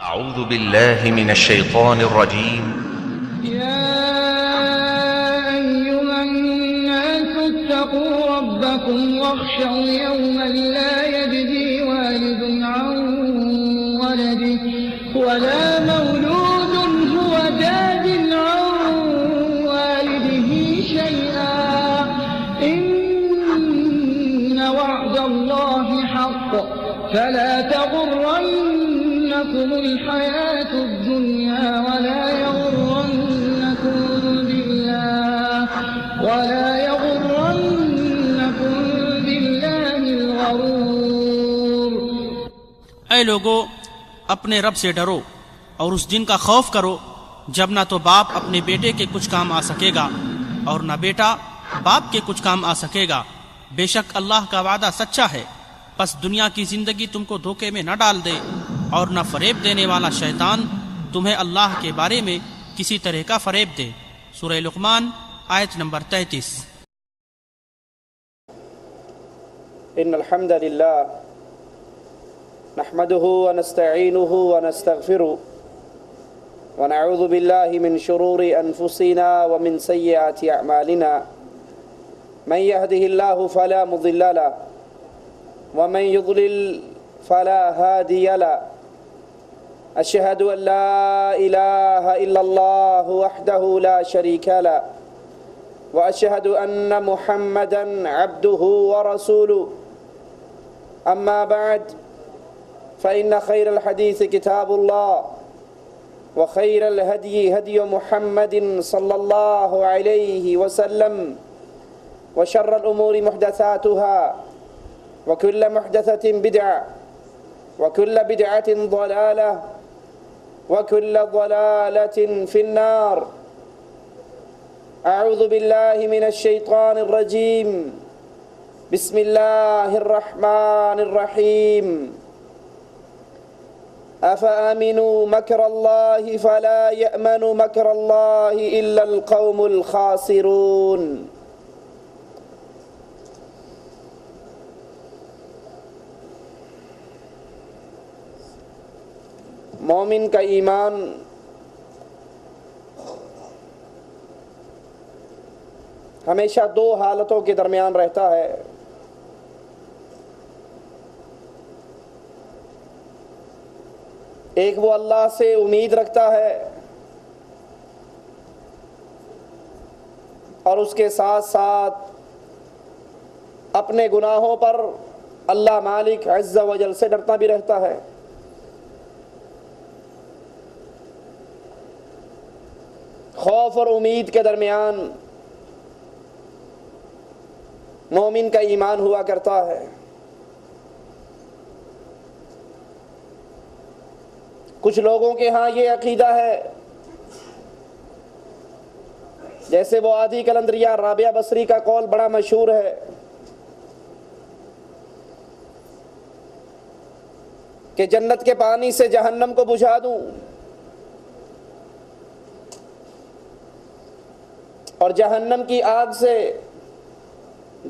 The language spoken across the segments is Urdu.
أعوذ بالله من الشيطان الرجيم. يا أيها الناس اتقوا ربكم واخشوا يوما لا يجزي والد عن ولده ولا مولود هو جاز عن والده شيئا إن وعد الله حق فلا تغرنكم الحياة الدنيا ولا يغرنكم بالله الغرور. اے لوگو، اپنے رب سے ڈرو اور اس دن کا خوف کرو جب نہ تو باپ اپنے بیٹے کے کچھ کام آ سکے گا اور نہ بیٹا باپ کے کچھ کام آ سکے گا. بے شک اللہ کا وعدہ سچا ہے، پس دنیا کی زندگی تم کو دھوکے میں نہ ڈال دے اور نہ فریب دینے والا شیطان تمہیں اللہ کے بارے میں کسی طرح کا فریب دے. سورہ لقمان آیت نمبر 33. إن الحمد لله نحمده ونستعينه ونستغفره ونعوذ بالله من شرور أنفسنا ومن سيئات أعمالنا من يهده الله فلا مضل له ومن يضلل فلا هادي له. أشهد أن لا إله إلا الله وحده لا شريك له وأشهد أن محمدا عبده ورسوله. أما بعد فإن خير الحديث كتاب الله وخير الهدي هدي محمد صلى الله عليه وسلم وشر الأمور محدثاتها وكل محدثة بدعة وكل بدعة ضلالة وكل ضلالة في النار. أعوذ بالله من الشيطان الرجيم. بسم الله الرحمن الرحيم. أفأمنوا مكر الله فلا يأمن مكر الله إلا القوم الخاسرون. مومن کا ایمان ہمیشہ دو حالتوں کے درمیان رہتا ہے. ایک وہ اللہ سے امید رکھتا ہے اور اس کے ساتھ ساتھ اپنے گناہوں پر اللہ مالک عز و جل سے ڈرتا بھی رہتا ہے. خوف اور امید کے درمیان مومن کا ایمان ہوا کرتا ہے. کچھ لوگوں کے ہاں یہ عقیدہ ہے، جیسے وہ آدھی کلندریہ رابعہ بصری کا قول بڑا مشہور ہے کہ جنت کے پانی سے جہنم کو بجھا دوں اور جہنم کی آگ سے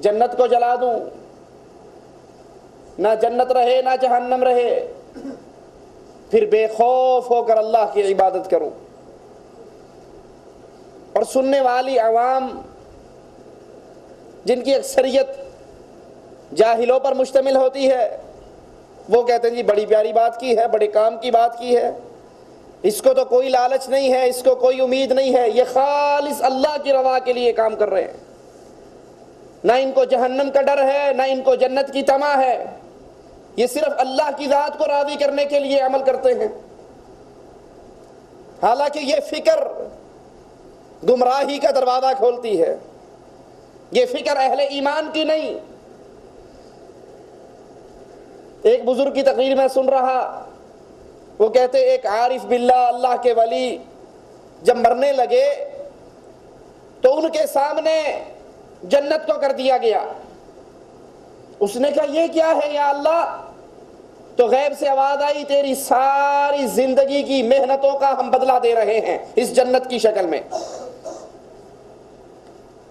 جنت کو جلا دوں، نہ جنت رہے نہ جہنم رہے، پھر بے خوف ہو کر اللہ کی عبادت کروں. اور سننے والی عوام جن کی اکثریت جاہلوں پر مشتمل ہوتی ہے، وہ کہتے ہیں جی بڑی پیاری بات کی ہے، بڑے کام کی بات کی ہے، اس کو تو کوئی لالچ نہیں ہے، اس کو کوئی امید نہیں ہے، یہ خالص اللہ کی رضا کے لیے کام کر رہے ہیں، نہ ان کو جہنم کا ڈر ہے نہ ان کو جنت کی طمع ہے، یہ صرف اللہ کی ذات کو راضی کرنے کے لیے عمل کرتے ہیں. حالانکہ یہ فکر گمراہی کا دروازہ کھولتی ہے، یہ فکر اہل ایمان کی نہیں. ایک بزرگ کی تقریر میں سن رہا، وہ کہتے ایک عارف باللہ اللہ کے ولی جب مرنے لگے تو ان کے سامنے جنت کو کر دیا گیا. اس نے کہا یہ کیا ہے یا اللہ؟ تو غیب سے آواز آئی تیری ساری زندگی کی محنتوں کا ہم بدلہ دے رہے ہیں اس جنت کی شکل میں.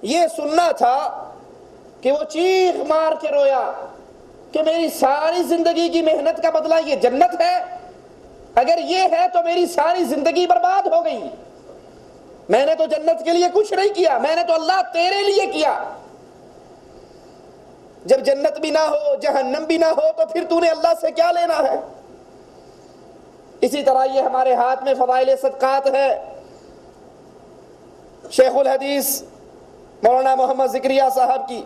یہ سننا تھا کہ وہ چیخ مار کے رویا کہ میری ساری زندگی کی محنت کا بدلہ یہ جنت ہے. اگر یہ ہے تو میری ساری زندگی برباد ہو گئی، میں نے تو جنت کے لیے کچھ نہیں کیا، میں نے تو اللہ تیرے لیے کیا۔ جب جنت بھی نہ ہو جہنم بھی نہ ہو تو پھر تو نے اللہ سے کیا لینا ہے؟ اسی طرح یہ ہمارے ہاتھ میں فضائل صدقات ہے۔ شیخ الحدیث مولانا محمد ذکریہ صاحب کی،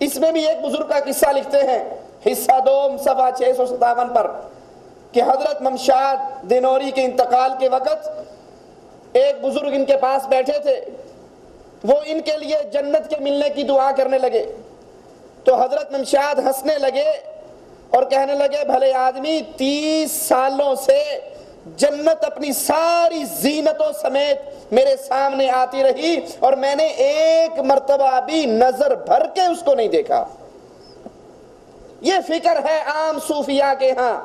اس میں بھی ایک بزرگ کا قصہ لکھتے ہیں، حصہ دوم صفحہ 657 پر، کہ حضرت ممشاد دینوری کے انتقال کے وقت ایک بزرگ ان کے پاس بیٹھے تھے، وہ ان کے لیے جنت کے ملنے کی دعا کرنے لگے تو حضرت ممشاد ہنسنے لگے اور کہنے لگے بھلے آدمی 30 سالوں سے جنت اپنی ساری زینتوں سمیت میرے سامنے آتی رہی اور میں نے ایک مرتبہ بھی نظر بھر کے اس کو نہیں دیکھا۔ یہ فکر ہے عام صوفیاء کے ہاں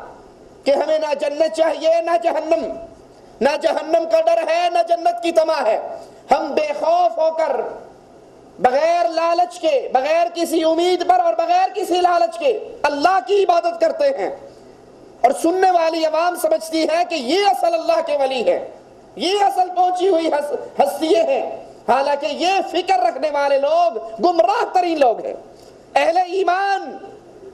کہ ہمیں نہ جنت چاہیے نہ جہنم، نہ جہنم کا ڈر ہے نہ جنت کی طمع ہے۔ ہم بے خوف ہو کر بغیر لالچ کے، بغیر کسی امید پر اور بغیر کسی لالچ کے اللہ کی عبادت کرتے ہیں، اور سننے والی عوام سمجھتی ہے کہ یہ اصل اللہ کے ولی ہے، یہ اصل پہنچی ہوئی ہستیاں ہیں، حالانکہ یہ فکر رکھنے والے لوگ گمراہ ترین لوگ ہیں۔ اہل ایمان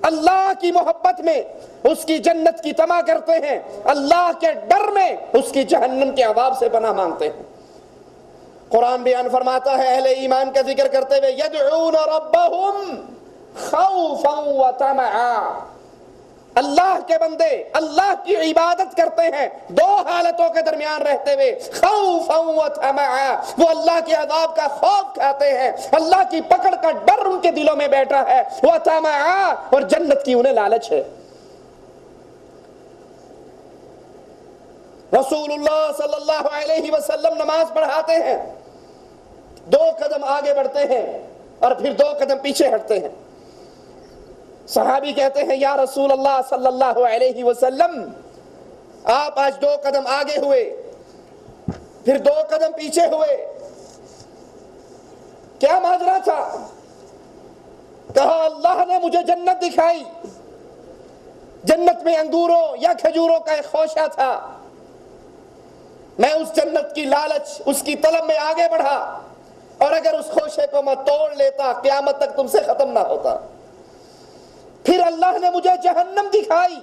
اللہ کی محبت میں اس کی جنت کی طمع کرتے ہیں، اللہ کے ڈر میں اس کی جہنم کے عذاب سے پناہ مانگتے ہیں۔ قرآن بیان فرماتا ہے اہل ایمان کا ذکر کرتے ہوئے یدعون ربہم خوفا وطمعا، اللہ کے بندے اللہ کی عبادت کرتے ہیں دو حالتوں کے درمیان رہتے ہوئے، خوفا وطمعا، وہ اللہ کے عذاب کا خوف کھاتے ہیں، اللہ کی پکڑ کا ڈر ان کے دلوں میں بیٹھا ہے، وطمعا، اور جنت کی انہیں لالچ ہے۔ رسول اللہ صلی اللہ علیہ وسلم نماز پڑھاتے ہیں، 2 قدم آگے بڑھتے ہیں اور پھر 2 قدم پیچھے ہٹتے ہیں۔ صحابی کہتے ہیں یا رسول اللہ صلی اللہ علیہ وسلم، آپ آج 2 قدم آگے ہوئے پھر 2 قدم پیچھے ہوئے، کیا ماجرا تھا؟ کہا اللہ نے مجھے جنت دکھائی، جنت میں انگوروں یا کھجوروں کا ایک خوشہ تھا، میں اس جنت کی لالچ اس کی طلب میں آگے بڑھا، اور اگر اس خوشے کو میں توڑ لیتا قیامت تک تم سے ختم نہ ہوتا۔ پھر اللہ نے مجھے جہنم دکھائی،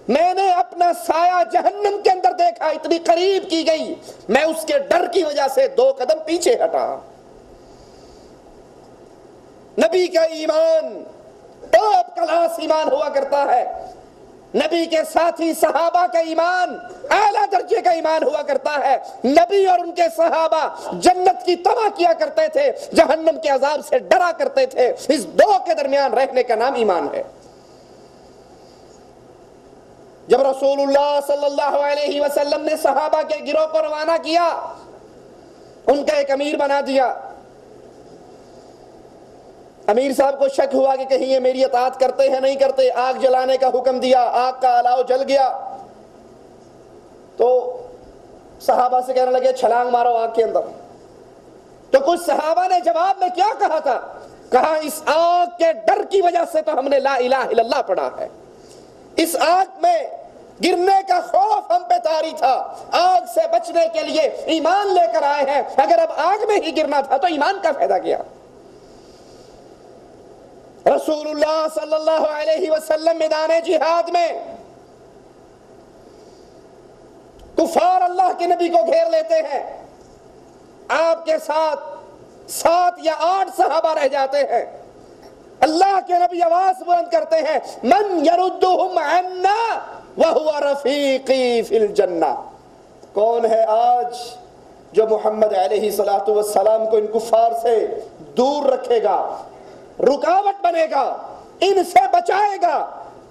میں نے اپنا سایہ جہنم کے اندر دیکھا، اتنی قریب کی گئی، میں اس کے ڈر کی وجہ سے 2 قدم پیچھے ہٹا۔ نبی کا ایمان ٹاپ کلاس ایمان ہوا کرتا ہے، نبی کے ساتھی صحابہ کا ایمان اعلیٰ درجے کا ایمان ہوا کرتا ہے۔ نبی اور ان کے صحابہ جنت کی طمع کیا کرتے تھے، جہنم کے عذاب سے ڈرا کرتے تھے، اس 2 کے درمیان رہنے کا نام ایمان ہے۔ جب رسول اللہ صلی اللہ علیہ وسلم نے صحابہ کے گروہ کو روانہ کیا، ان کا ایک امیر بنا دیا، امیر صاحب کو شک ہوا کہ کہیں یہ میری اطاعت کرتے ہیں نہیں کرتے، آگ جلانے کا حکم دیا، آگ کا الاؤ جل گیا تو صحابہ سے کہنے لگے چھلانگ مارو آگ کے اندر۔ تو کچھ صحابہ نے جواب میں کیا کہا تھا؟ کہا اس آگ کے ڈر کی وجہ سے تو ہم نے لا الہ الا اللہ پڑھا ہے، اس آگ میں گرنے کا خوف ہم پہ طاری تھا، آگ سے بچنے کے لیے ایمان لے کر آئے ہیں، اگر اب آگ میں ہی گرنا تھا تو ایمان کا فائدہ کیا؟ رسول اللہ صلی اللہ علیہ وسلم میدان جہاد میں کفار اللہ کے نبی کو گھیر لیتے ہیں، آپ کے ساتھ 7 یا 8 صحابہ رہ جاتے ہیں، اللہ کے نبی آواز بلند کرتے ہیں من یردہم عنا وہو رفیقی فی الجنہ، کون ہے آج جو محمد علیہ السلام کو ان کفار سے دور رکھے گا، رکاوٹ بنے گا، ان سے بچائے گا،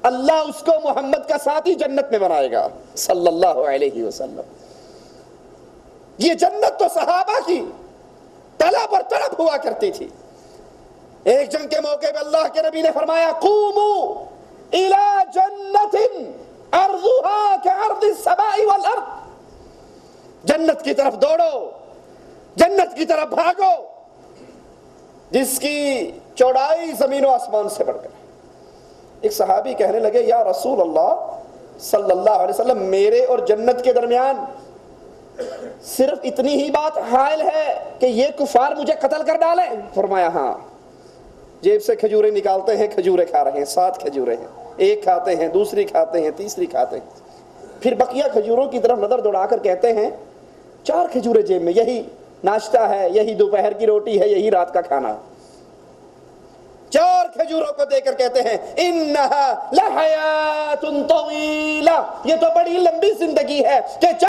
اللہ اس کو محمد کا ساتھی جنت میں بنائے گا صلی اللہ علیہ وسلم۔ یہ جنت تو صحابہ کی طلب اور طلب ہوا کرتی تھی۔ ایک جنگ کے موقع پہ اللہ کے نبی نے فرمایا قوموا الی جنت ارضها کارض السماء والارض، جنت کی طرف دوڑو، جنت کی طرف بھاگو جس کی چوڑائی زمین و آسمان سے بڑھ کر۔ ایک صحابی کہنے لگے یا رسول اللہ صلی اللہ علیہ وسلم میرے اور جنت کے درمیان صرف اتنی ہی بات حائل ہے کہ یہ کفار مجھے قتل کر ڈالیں؟ فرمایا ہاں. جیب سے کھجوریں نکالتے ہیں, کھجوریں کھا رہے ہیں, 7 کھجوریں ہیں, ایک کھاتے ہیں, دوسری کھاتے ہیں, تیسری کھاتے ہیں, پھر بقیہ کھجوروں کی طرف نظر دوڑا کر کہتے ہیں 4 کھجوریں جیب میں, یہی ناشتہ ہے, یہی دوپہر کی روٹی ہے, یہی رات کا کھانا. 4 کھجوروں کو دے کر کہتے ہیں انہا لحیات طویلہ, یہ تو بڑی لمبی زندگی ہے کہ